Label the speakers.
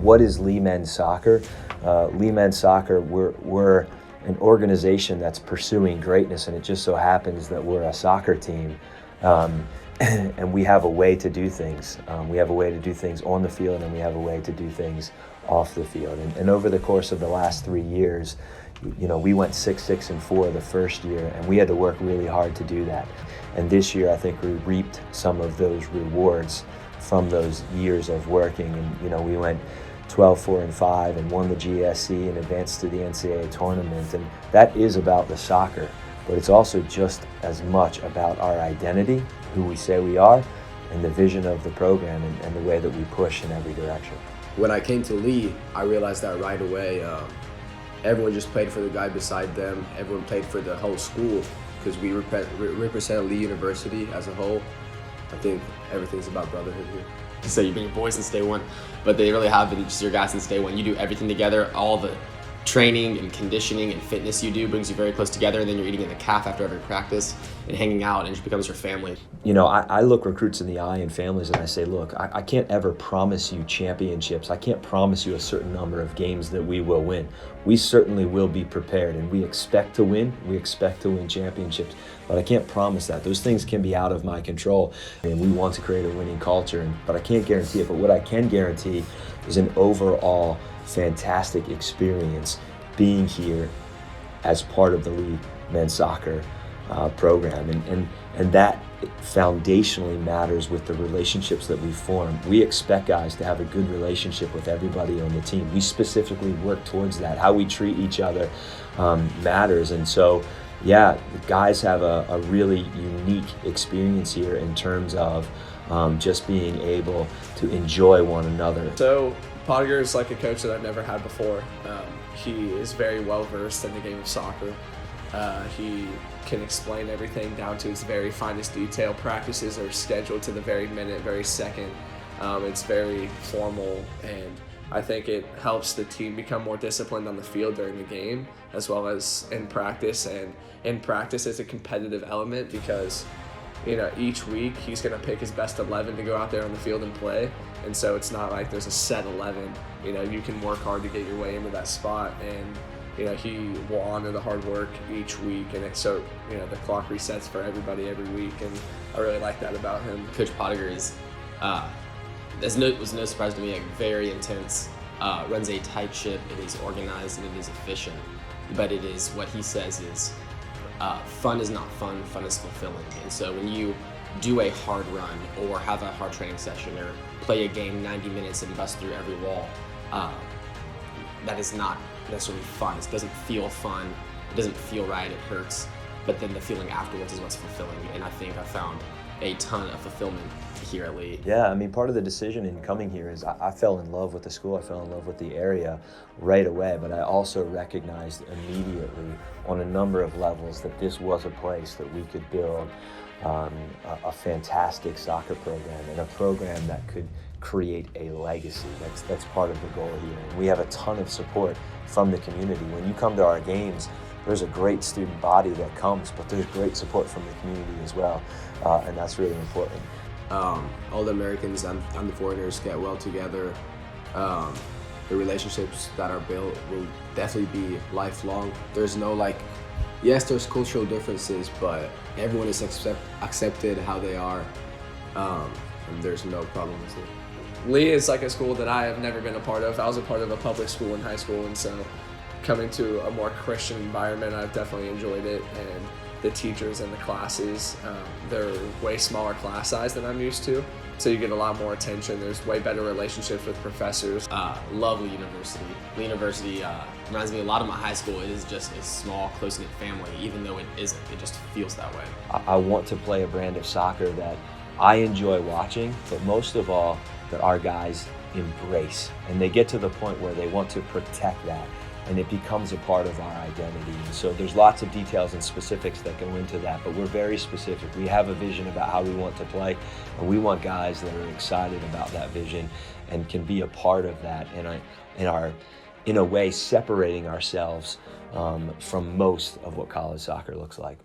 Speaker 1: what is Lee Men's Soccer? Lee Men's Soccer, we're an organization that's pursuing greatness, and it just so happens that we're a soccer team. And we have a way to do things. We have a way to do things on the field, and we have a way to do things off the field. And over the course of the last 3 years, we went 6-6-4 the first year, and we had to work really hard to do that. And this year, I think we reaped some of those rewards from those years of working. And we went 12-4-5 and won the GSC and advanced to the NCAA tournament. And that is about the soccer, but it's also just as much about our identity, who we say we are, and the vision of the program and the way that we push in every direction.
Speaker 2: When I came to Lee, I realized that right away. Everyone just played for the guy beside them. Everyone played for the whole school because we represent Lee University as a whole. I think everything's about brotherhood here.
Speaker 3: So you've been your boys since day one, but they really have been just your guys since day one. You do everything together. All the training and conditioning and fitness you do brings you very close together, and then you're eating in the caf after every practice and hanging out, and it just becomes your family.
Speaker 1: I look recruits in the eye and families, and I say, look, I can't ever promise you championships. I can't promise you a certain number of games that we will win. We certainly will be prepared, and we expect to win. We expect to win championships, but I can't promise that. Those things can be out of my control, and we want to create a winning culture, but I can't guarantee it. But what I can guarantee is an overall fantastic experience being here as part of the Lee Men's Soccer program, and that foundationally matters with the relationships that we form. We expect guys to have a good relationship with everybody on the team. We specifically work towards that. How we treat each other matters, and so the guys have a really unique experience here in terms of just being able to enjoy one another.
Speaker 4: So Pottinger is like a coach that I've never had before. He is very well versed in the game of soccer. He can explain everything down to its very finest detail. Practices are scheduled to the very minute, very second. It's very formal, and I think it helps the team become more disciplined on the field during the game as well as in practice. And in practice, it's a competitive element because each week he's going to pick his best 11 to go out there on the field and play. And so it's not like there's a set 11. You can work hard to get your way into that spot, and he will honor the hard work each week, and the clock resets for everybody every week, and I really like that about him.
Speaker 3: Coach Pottinger is, was no surprise to me, like very intense, runs a tight ship. It is organized and it is efficient, but it is what he says is fun is not fun, fun is fulfilling. And so when you do a hard run or have a hard training session or play a game 90 minutes and bust through every wall, that is not necessarily fun. It doesn't feel fun, it doesn't feel right, it hurts, but then the feeling afterwards is what's fulfilling, and I think I found a ton of fulfillment here at Lee.
Speaker 1: Yeah, part of the decision in coming here is I fell in love with the school, I fell in love with the area right away, but I also recognized immediately on a number of levels that this was a place that we could build a fantastic soccer program, and a program that could create a legacy. That's part of the goal here. And we have a ton of support from the community. When you come to our games, there's a great student body that comes, but there's great support from the community as well, and that's really important.
Speaker 2: All the Americans and the foreigners get well together. The relationships that are built will definitely be lifelong. There's no yes, there's cultural differences, but everyone is accepted how they are, and there's no problem with it.
Speaker 4: Lee is like a school that I have never been a part of. I was a part of a public school in high school, and so coming to a more Christian environment, I've definitely enjoyed it. And the teachers and the classes, they're way smaller class size than I'm used to, so you get a lot more attention. There's way better relationships with professors.
Speaker 3: Love Lee University. Lee University reminds me a lot of my high school. It is just a small, close-knit family, even though it isn't. It just feels that way.
Speaker 1: I want to play a brand of soccer that I enjoy watching, but most of all, that our guys embrace, and they get to the point where they want to protect that, and it becomes a part of our identity. And so there's lots of details and specifics that go into that, but we're very specific. We have a vision about how we want to play, and we want guys that are excited about that vision and can be a part of that, and are in a way separating ourselves from most of what college soccer looks like.